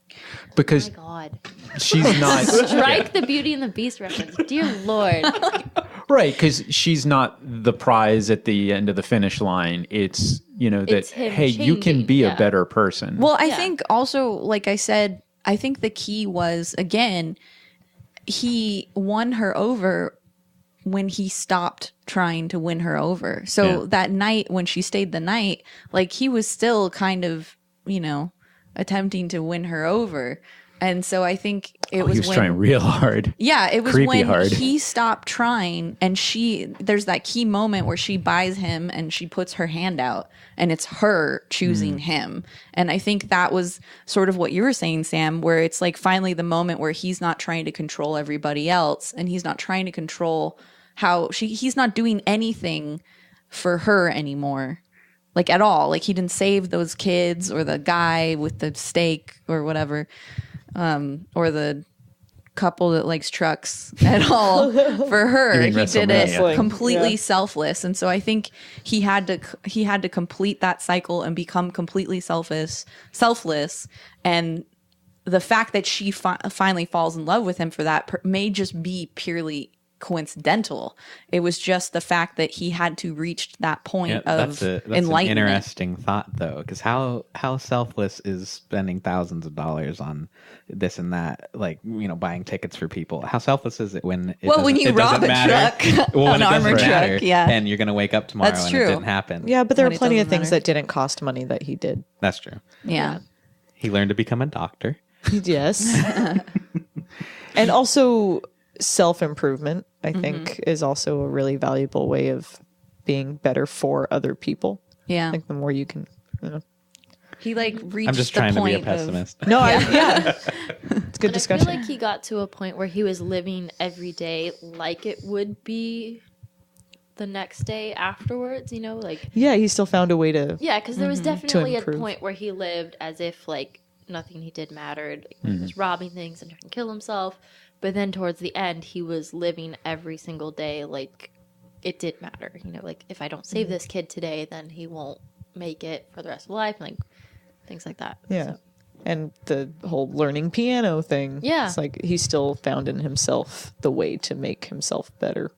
Because oh my God. she's not Strike the Beauty and the Beast reference. Dear Lord. right, because she's not the prize at the end of the finish line. It's that It's him hey, you can changing, be a yeah. better person. Well, I Yeah. think also, like I said, I think the key was, again, he won her over when he stopped trying to win her over. So Yeah. that night when she stayed the night, like he was still kind of, attempting to win her over. And so I think it he was was when trying real hard. yeah, it was creepy when hard. he stopped trying, and there's that key moment where she buys him and she puts her hand out, and it's her choosing him. And I think that was sort of what you were saying, Sam, where it's like finally the moment where he's not trying to control everybody else, and he's not trying to control he's not doing anything for her anymore. Like at all. Like he didn't save those kids or the guy with the steak or whatever. Or the couple that likes trucks at all for her. You mean He did it WrestleMania. completely Yeah. selfless. And so I think he had to complete that cycle and become completely selfless. And the fact that she finally falls in love with him for that may just be purely coincidental. It was just the fact that he had to reach that point of that's enlightenment. an interesting thought, though, because how selfless is spending thousands of dollars on this and that, like, you know, buying tickets for people? How selfless is it when when you rob a truck, when an it armored doesn't matter, truck, yeah. and you're going to wake up tomorrow That's and true. it didn't happen? Yeah, but there are When it plenty of doesn't things matter. that didn't cost money that he did. That's true. Yeah. He learned to become a doctor. Yes. And also self-improvement, I think, is also a really valuable way of being better for other people. Yeah. I think the more you can, you know. He like reached I'm just the trying to be a point pessimist. No, it's good But discussion. I feel like he got to a point where he was living every day like it would be the next day afterwards, you know, like Yeah, he still found a way to. yeah, because there was definitely a improve. point where he lived as if like nothing he did mattered. Like, he was robbing things and trying to kill himself, but then towards the end, he was living every single day like it did matter. You know, like if I don't save this kid today, then he won't make it for the rest of life, like things like that. Yeah. So, And the whole learning piano thing. Yeah. It's like he still found in himself the way to make himself better.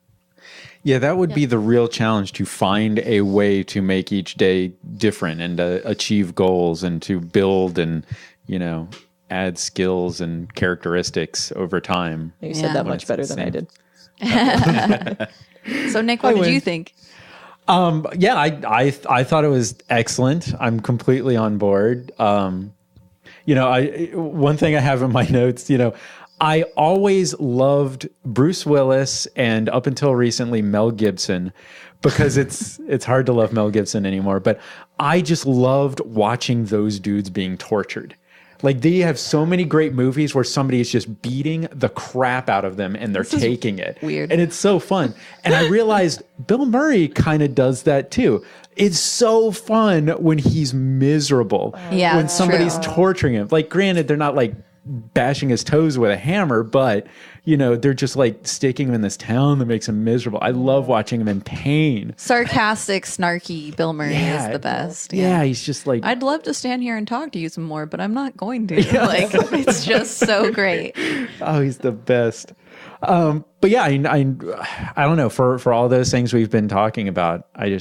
Yeah, that would be the real challenge, to find a way to make each day different and to achieve goals and to build and, you know, add skills and characteristics over time. You Yeah. said that When much it's better the than I same. did. So Nick, what did win. you think? Yeah, I thought it was excellent. I'm completely on board. You know, one thing I have in my notes, you know, I always loved Bruce Willis and up until recently Mel Gibson, because it's hard to love Mel Gibson anymore, but I just loved watching those dudes being tortured. Like, they have so many great movies where somebody is just beating the crap out of them and they're taking it. weird. And it's so fun. And I realized Bill Murray kind of does that too. It's so fun when he's miserable. Yeah, When that's somebody's true. torturing him. Like, granted, they're not like bashing his toes with a hammer, but, you know, they're just like sticking him in this town that makes him miserable. I love watching him in pain. Sarcastic, snarky Bill Murray is the best. Yeah, he's just like, I'd love to stand here and talk to you some more, but I'm not going to. Like, it's just so great. oh, he's the best. But yeah, I don't know, for all those things we've been talking about, I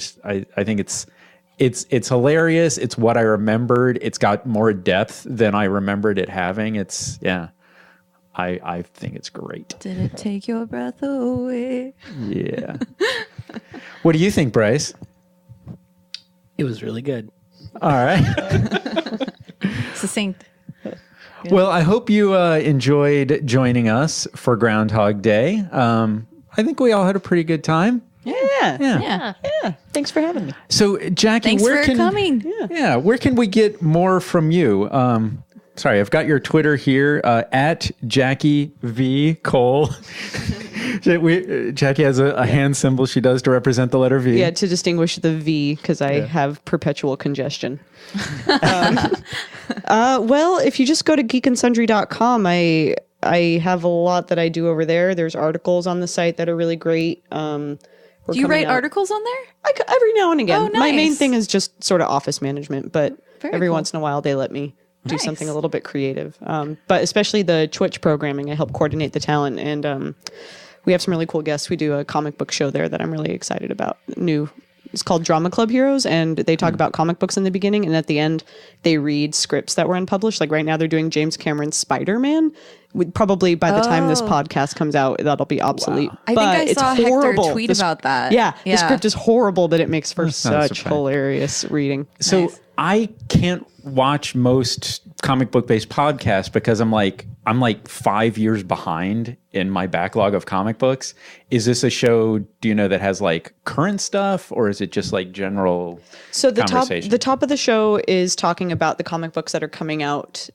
think it's hilarious. It's what I remembered. It's got more depth than I remembered it having. I think it's great. Did it take your breath away? Yeah. What do you think, Bryce? It was really good. All right. Succinct. Well, I hope you enjoyed joining us for Groundhog Day. I think we all had a pretty good time. Yeah. Yeah. yeah. Thanks for having me. So, Jackie, Thanks where for can coming. Yeah, where can we get more from you? Sorry, I've got your Twitter here at Jackie V Cole. Jackie has a hand symbol she does to represent the letter V. Yeah, to distinguish the V, because I have perpetual congestion. Well, if you just go to geekandsundry.com, I have a lot that I do over there. There's articles on the site that are really great. Do you write articles on there? Every now and again. Oh, My main nice. thing is just sort of office management, but Very every cool. once in a while they let me do Nice. something a little bit creative. But especially the Twitch programming, I help coordinate the talent, and we have some really cool guests. We do a comic book show there that I'm really excited about. It's called Drama Club Heroes, and they talk about comic books in the beginning, and at the end they read scripts that were unpublished. Like right now they're doing James Cameron's Spider-Man. Probably by the time this podcast comes out, that'll be obsolete. I think I saw Hector tweet about that. Yeah, the script is horrible, but it makes for not such surprising. hilarious reading. So I can't watch most comic book based podcasts because I'm like 5 years behind in my backlog of comic books. Is this a show, do you know, that has like current stuff, or is it just like general So the conversation? top of the show is talking about the comic books that are coming out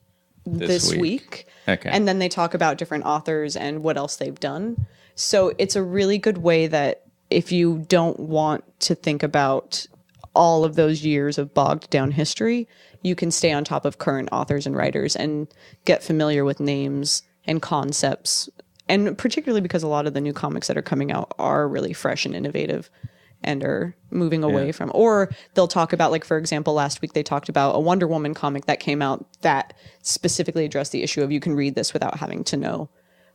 this week. Okay. And then they talk about different authors and what else they've done. So it's a really good way that if you don't want to think about all of those years of bogged down history, you can stay on top of current authors and writers and get familiar with names and concepts. And particularly because a lot of the new comics that are coming out are really fresh and innovative and are moving away from, or they'll talk about, like, for example, last week they talked about a Wonder Woman comic that came out that specifically addressed the issue of you can read this without having to know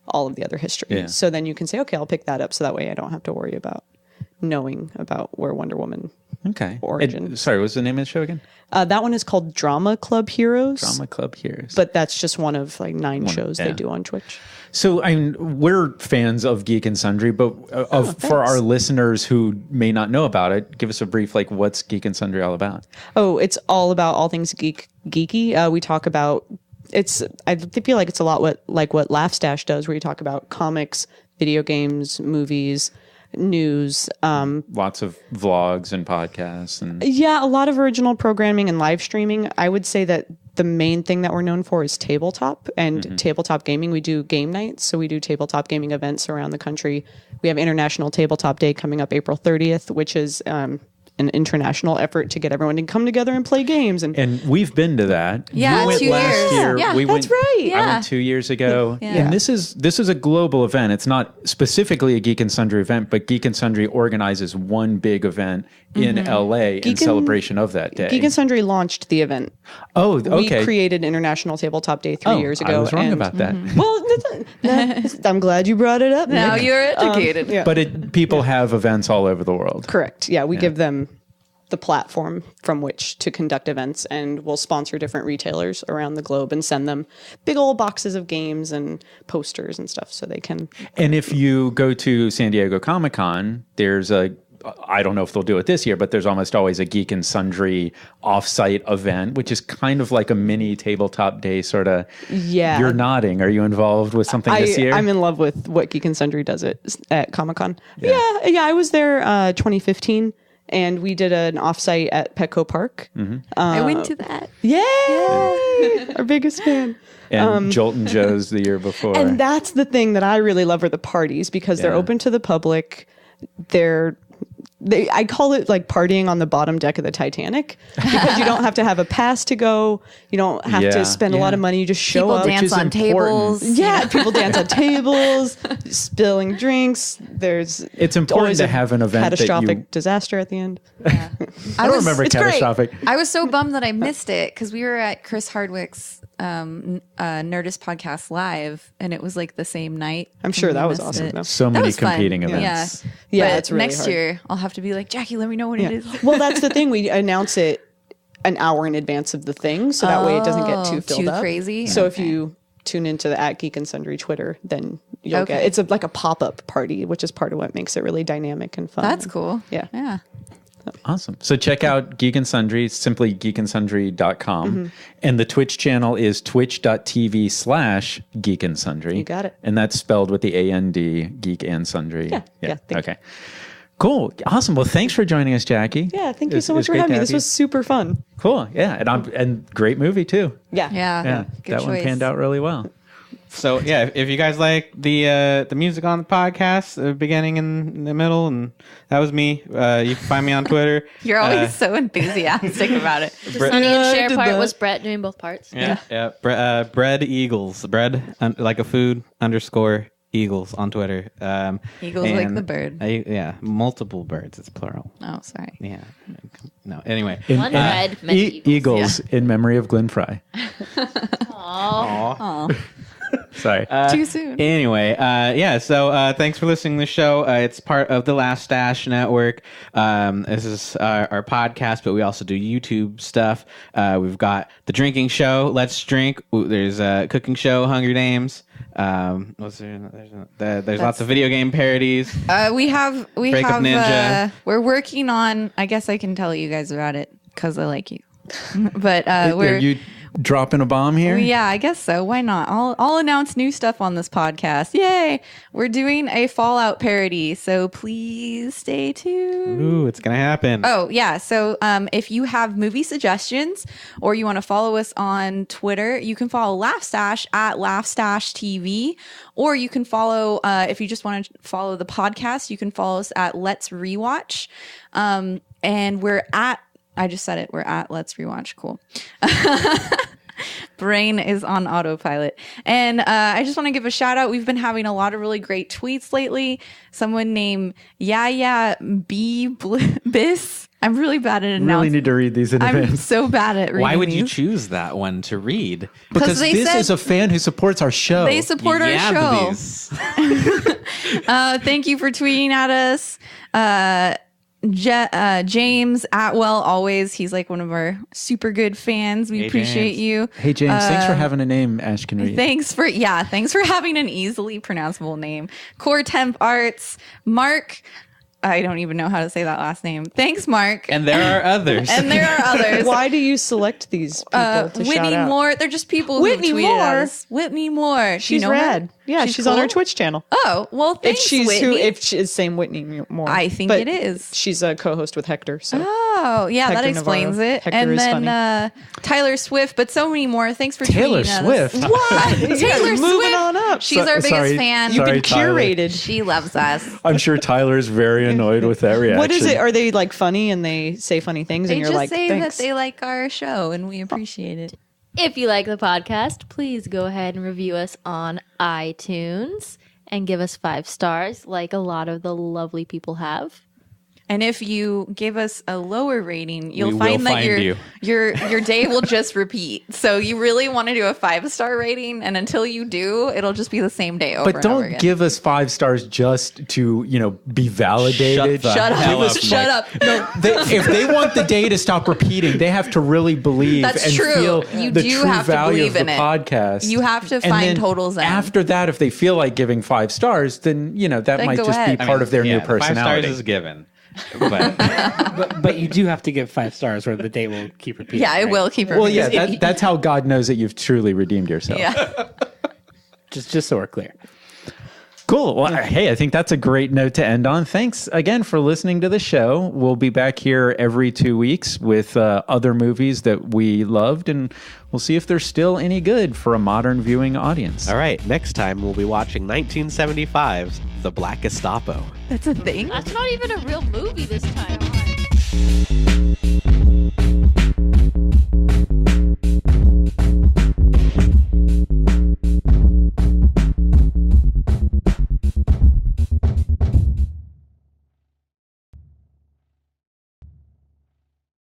all of the other history. Yeah. So then you can say, okay, I'll pick that up. So that way I don't have to worry about knowing about where Wonder Woman Okay. origin. Sorry, what's the name of the show again? That one is called Drama Club Heroes. Drama Club Heroes. But that's just one of like 9 shows they do on Twitch. So I mean, we're fans of Geek and Sundry, but for our listeners who may not know about it, give us a brief, like, what's Geek and Sundry all about? Oh, it's all about all things geeky. We talk about I feel like it's a lot what Laugh Stash does, where you talk about comics, video games, movies, news. Lots of vlogs and podcasts, and Yeah, a lot of original programming and live streaming. I would say that the main thing that we're known for is tabletop and tabletop gaming. We do game nights, so we do tabletop gaming events around the country. We have International Tabletop Day coming up April 30th, which is an international effort to get everyone to come together and play games. And we've been to that. Yeah, we went 2 last years. year. Yeah, we that's went, right. I Yeah. went 2 years ago. Yeah. And this is a global event. It's not specifically a Geek and Sundry event, but Geek and Sundry organizes one big event in LA in celebration of that day. Geek and Sundry launched the event. Oh, okay. We created International Tabletop Day 3 years ago. I was wrong and- about that. Well, I'm glad you brought it up. Now Nick. you're educated. Yeah. But people have events all over the world. Correct. Yeah, we give them the platform from which to conduct events, and we'll sponsor different retailers around the globe and send them big old boxes of games and posters and stuff so they can. And if you go to San Diego Comic-Con, there's I don't know if they'll do it this year, but there's almost always a Geek and Sundry offsite event, which is kind of like a mini tabletop day sort of. Yeah. You're nodding. Are you involved with something this year? I'm in love with what Geek and Sundry does at Comic-Con. Yeah, I was there 2015. And we did an offsite at Petco Park. I went to that. Yay! Our biggest fan. and Jolton Joe's the year before. And that's the thing that I really love are the parties, because they're Yeah. open to the public. I call it like partying on the bottom deck of the Titanic, because you don't have to have a pass to go. You don't have Yeah, to spend a lot yeah. of money. You just show People up. dance is on important. tables. Yeah, people dance on tables, spilling drinks. It's important always to a have an event that catastrophic you- disaster at the end. I don't remember it's great. catastrophic. I was so bummed that I missed it because we were at Chris Hardwick's Nerdist podcast live, and it was like the same night. I'm sure and that we was missed awesome, it. though. So That many was fun. competing Yeah. events. Yeah, But it's really next hard. year I'll have to be like, Jackie, let me know what it is. Well, that's the thing. We announce it an hour in advance of the thing, so that way it doesn't get too filled too up. crazy? So if Okay. you tune into the @Geek and Sundry Twitter, then you'll Okay. get it's like a pop-up party, which is part of what makes it really dynamic and fun. That's cool. Yeah. Yeah. Awesome. So check out Geek and Sundry, simply geekandsundry.com. And the Twitch channel is twitch.tv/Geek and Sundry. You got it. And that's spelled with the AND, Geek and Sundry. Yeah, thank you. Okay. Cool. Awesome. Well, thanks for joining us, Jackie. Yeah, thank you It's- so much it's for great to having me. have This you. was super fun. Cool. Yeah. And great movie too. Yeah. Yeah. Yeah. Good That one choice. panned out really well. So yeah, if you guys like the music on the podcast, the beginning and the middle, and that was me. You can find me on Twitter. You're always so enthusiastic about it. The Sonny and Cher did part that. was Bret doing both parts. Yeah. Bread Eagles. Bread like a food _ Eagles on Twitter. Eagles like and the bird. yeah, multiple birds. It's plural. Oh, sorry. Yeah. No. Anyway. One red, many Eagles in memory of Glenn Fry. Aw. Sorry. Too soon. Anyway, yeah. So thanks for listening to the show. It's part of the Last Stash Network. This is our podcast, but we also do YouTube stuff. We've got the drinking show, Let's Drink. There's a cooking show, Hunger Games. What's there? There's lots of video game parodies. We have Breakup Ninja. we're working on, I guess I can tell you guys about it because I like you. But Are we're you dropping a bomb here? yeah, I guess so. Why not? I'll announce new stuff on this podcast. Yay! We're doing a Fallout parody, so please stay tuned. Ooh, it's gonna happen. Oh, yeah. So if you have movie suggestions or you want to follow us on Twitter, you can follow Laughstash at Laughstash TV, or you can follow, if you just want to follow the podcast, you can follow us at Let's Rewatch. And we're at, I just said it, we're at Let's Rewatch. Cool. Brain is on autopilot. And I just want to give a shout out. We've been having a lot of really great tweets lately. Someone named Yaya B. Biss I'm really bad at announcing. Really need to read these in I'm advance. so bad at reading Why would you these. choose that one to read? Because they this said- is a fan who supports our show. They support our show. These. Thank you for tweeting at us. James Atwell, always. He's like one of our super good fans. We Hey, appreciate James. you. Hey, James, thanks for having a name Ash can read. Thanks for having an easily pronounceable name. Core Temp Arts, Mark. I don't even know how to say that last name. Thanks, Mark. And there are others. And there are others. Why do you select these people to shout Whitney out? Moore. They're just people Whitney who tweeted Moore? at us. Whitney Moore. She's you know rad. her? Yeah, she's on cool? our Twitch channel. Oh, well, thanks, Whitney. If she's same Whitney Moore. I think But it is. She's a co-host with Hector. So Oh, yeah, that Hector explains Navarro. it. Hector And is then Tyler Swift, but so many more. Thanks for Taylor tweeting at Swift? us. What? Taylor moving Swift. on up. She's our biggest Sorry- fan. You've sorry, been Tyler. curated. She loves us. I'm sure Tyler's very annoyed with that reaction. What is it? Are they like funny and they say funny things They and you're just like, say thanks? that they like our show and we appreciate it. If you like the podcast, please go ahead and review us on iTunes and give us 5 stars, like a lot of the lovely people have. And if you give us a lower rating, you'll will find that find your day will just repeat. So you really want to do a 5-star rating, and until you do, it'll just be the same day over But and over don't again. give us 5 stars just to, be validated. Shut up. hell up, Shut up. If they want the day to stop repeating, they have to really believe That's and true. feel You the do true have to value believe of in the it. podcast. You have to And find then totals in. After that, if they feel like giving 5 stars, then that might go just ahead. be part of their new 5 stars personality. is given. But But you do have to give 5 stars, or the day will keep repeating. Yeah, it right? will keep Well, repeating. yeah, that's how God knows that you've truly redeemed yourself. Yeah. Just so we're clear. Cool. Well, hey, I think that's a great note to end on. Thanks again for listening to the show. We'll be back here every 2 weeks with other movies that we loved, and we'll see if they're still any good for a modern viewing audience. All right, next time we'll be watching 1975's The Black Gestapo. That's a thing. That's not even a real movie this time.